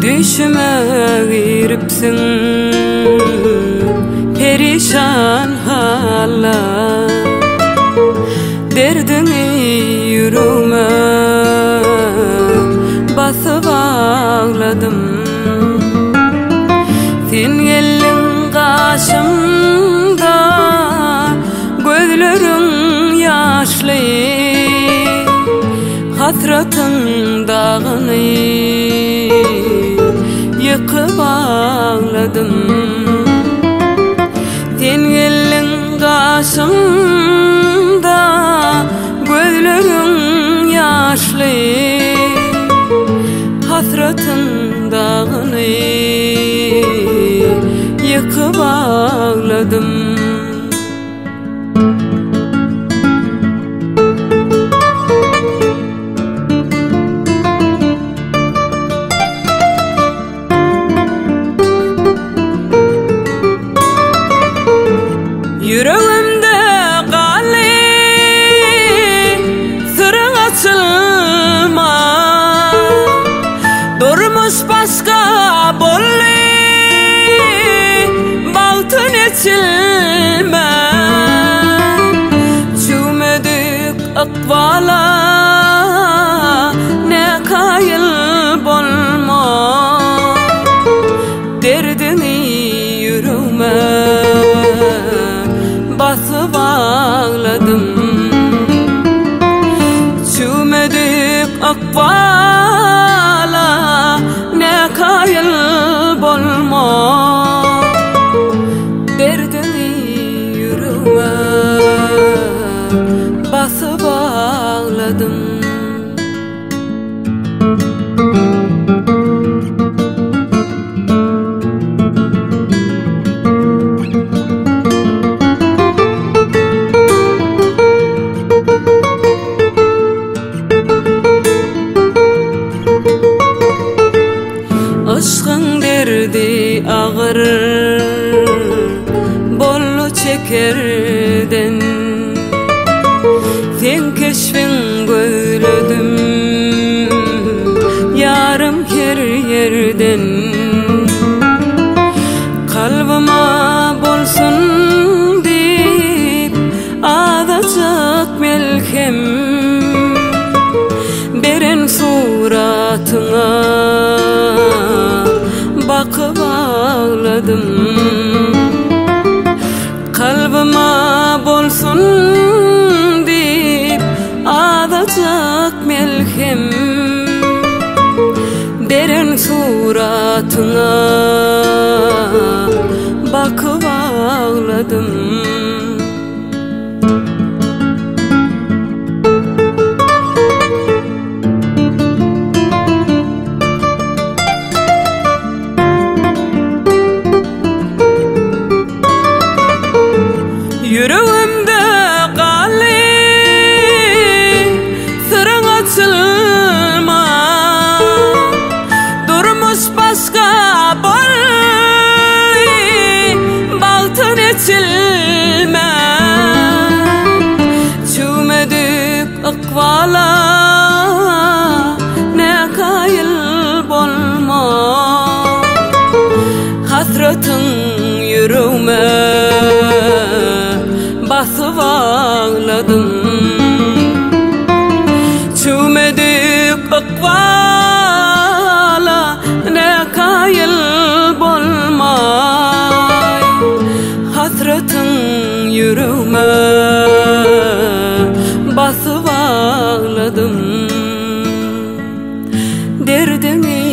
Düşüme giripsin perişan hala, derdini yüreğime basıp ağladım. Sen geldin karşımda, gözlerin yaşlı, hasretin dağını yıkıp ağladım. Sen geldin karşımda, gözlerin yaşlı, hasretin dağını yıkıp ağladım. Yüreğimde kalı sırrın açılma, durmuş başka bolli baltın içilme. Çümedik akvala ne kayıl bolma, derdini yüreğime basıp ağladım. Çümedik akvala ne kayıl bolma, derdini yüreğime basıp ağladım. Aşkın derdi ağır bollu çekerden, sen keşfin gözledim yarım her yerden. Kalbıma bolsun deyip ağlayacak melhem, beren suratına bakıp ağladım. Kalbıma bolsun deyip ağlayacak melhem, derin suratına bakıp ağladım. Yüreğimde kalı sırrın açılma, durmuş başka bolli baltın içilme. Çümedik akvala ne kayıl bolma, hasretin yüreğime basıp ağladım. Çümedik akvala ne kayıl bolmay, hasretin yüreğime basıp ağladım. Derdini